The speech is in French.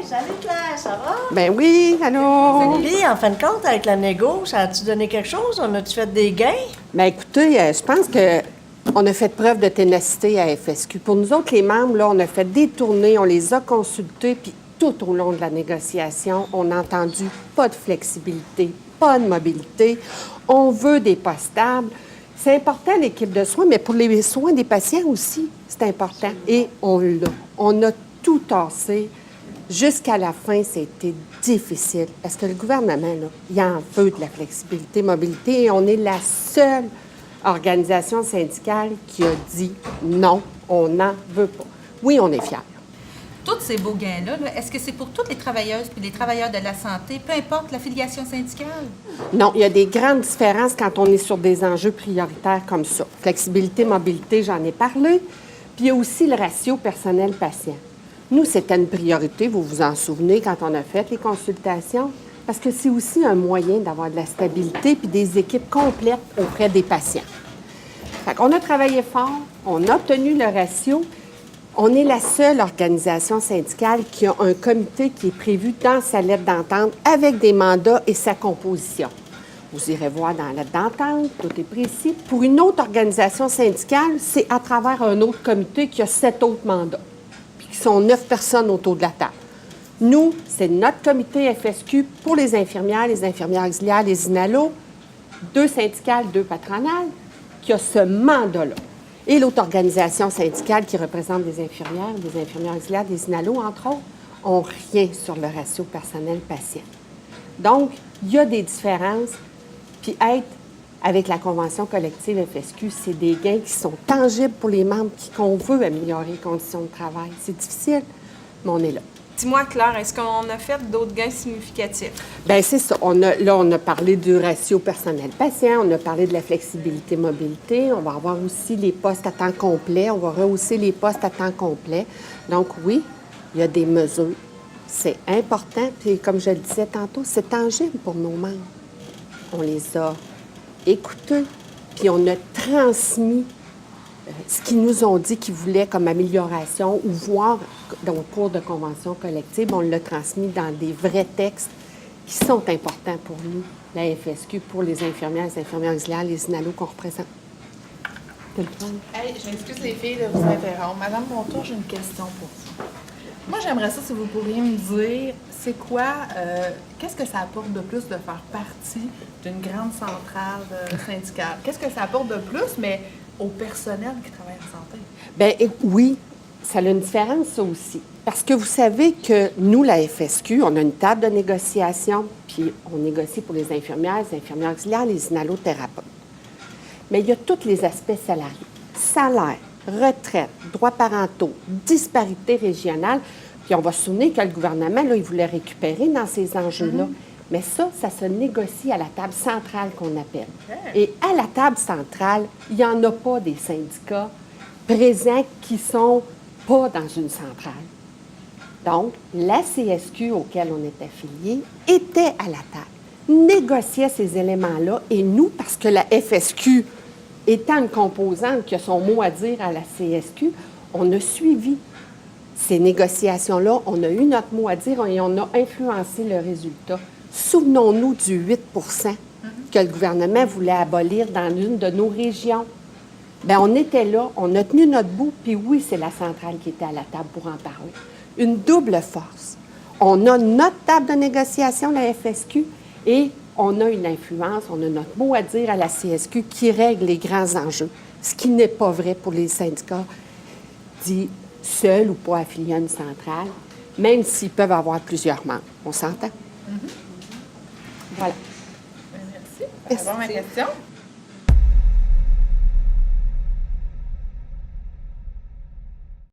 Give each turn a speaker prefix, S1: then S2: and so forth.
S1: Salut Claire, ça va?
S2: Ben oui, allô?
S1: Puis, en fin de compte, avec la négo, ça a-tu donné quelque chose? On a-tu fait des gains?
S2: Ben écoutez, je pense que on a fait preuve de ténacité à FSQ. Pour nous autres, les membres, là, on a fait des tournées, on les a consultés, puis tout au long de la négociation, on a entendu pas de flexibilité, pas de mobilité. On veut des postes stables. C'est important, l'équipe de soins, mais pour les soins des patients aussi, c'est important. Et on l'a. On a tout tassé. Jusqu'à la fin, c'était difficile. Parce que le gouvernement, là, il en veut de la flexibilité, mobilité, et on est la seule organisation syndicale qui a dit non, on n'en veut pas. Oui, on est fiers.
S3: Tous ces beaux gains-là, est-ce que c'est pour toutes les travailleuses et les travailleurs de la santé, peu importe l'affiliation syndicale?
S2: Non, il y a des grandes différences quand on est sur des enjeux prioritaires comme ça. Flexibilité, mobilité, j'en ai parlé. Puis il y a aussi le ratio personnel-patient. Nous, c'était une priorité, vous vous en souvenez, quand on a fait les consultations, parce que c'est aussi un moyen d'avoir de la stabilité puis des équipes complètes auprès des patients. Fait qu'on a travaillé fort, on a obtenu le ratio. On est la seule organisation syndicale qui a un comité qui est prévu dans sa lettre d'entente avec des mandats et sa composition. Vous irez voir dans la lettre d'entente, tout est précis. Pour une autre organisation syndicale, c'est à travers un autre comité qui a 7 autres mandats, puis qui sont 9 personnes autour de la table. Nous, c'est notre comité FSQ pour les infirmières auxiliaires, les INALO, 2 syndicales, 2 patronales, qui a ce mandat-là. Et l'autre organisation syndicale qui représente des infirmières auxiliaires, des INALO, entre autres, n'ont rien sur le ratio personnel-patient. Donc, il y a des différences. Puis être avec la convention collective FSQ, c'est des gains qui sont tangibles pour les membres qu'on veut améliorer les conditions de travail. C'est difficile, mais on est là.
S4: Dis-moi, Claire, est-ce qu'on a fait d'autres gains significatifs?
S2: Bien, c'est ça. On a parlé du ratio personnel-patient, on a parlé de la flexibilité-mobilité, on va avoir aussi les postes à temps complet, on va rehausser les postes à temps complet. Donc, oui, il y a des mesures. C'est important, puis comme je le disais tantôt, c'est tangible pour nos membres. On les a écoutés, puis on a transmis ce qu'ils nous ont dit qu'ils voulaient comme amélioration ou voir dans le cours de convention collective. On l'a transmis dans des vrais textes qui sont importants pour nous, la FSQ, pour les infirmières auxiliaires, les INALO qu'on représente.
S5: Hey, je m'excuse les filles de vous interrompre. Madame Montour, j'ai une question pour vous. Moi, j'aimerais ça si vous pourriez me dire, c'est quoi, qu'est-ce que ça apporte de plus de faire partie d'une grande centrale syndicale? Qu'est-ce que ça apporte de plus, mais au personnel qui travaille en santé?
S2: Bien, oui, ça a une différence, ça aussi. Parce que vous savez que nous, la FSQ, on a une table de négociation, puis on négocie pour les infirmières auxiliaires, les inhalothérapeutes. Mais il y a tous les aspects salariés. Salaire, retraite, droits parentaux, disparité régionale. Puis on va se souvenir que le gouvernement, là, il voulait récupérer dans ces enjeux-là. Mais ça se négocie à la table centrale qu'on appelle. Et à la table centrale, il n'y en a pas des syndicats présents qui ne sont pas dans une centrale. Donc, la CSQ auquel on est affilié était à la table, négociait ces éléments-là. Et nous, parce que la FSQ étant une composante qui a son mot à dire à la CSQ, on a suivi ces négociations-là, on a eu notre mot à dire et on a influencé le résultat. Souvenons-nous du 8 que le gouvernement voulait abolir dans une de nos régions. Bien, on était là, on a tenu notre bout, puis oui, c'est la centrale qui était à la table pour en parler. Une double force. On a notre table de négociation, la FSQ, et on a une influence, on a notre mot à dire à la CSQ qui règle les grands enjeux, ce qui n'est pas vrai pour les syndicats dits seuls ou pas affiliés à une centrale, même s'ils peuvent avoir plusieurs membres. On s'entend? Voilà.
S5: Merci. Merci. Ma question.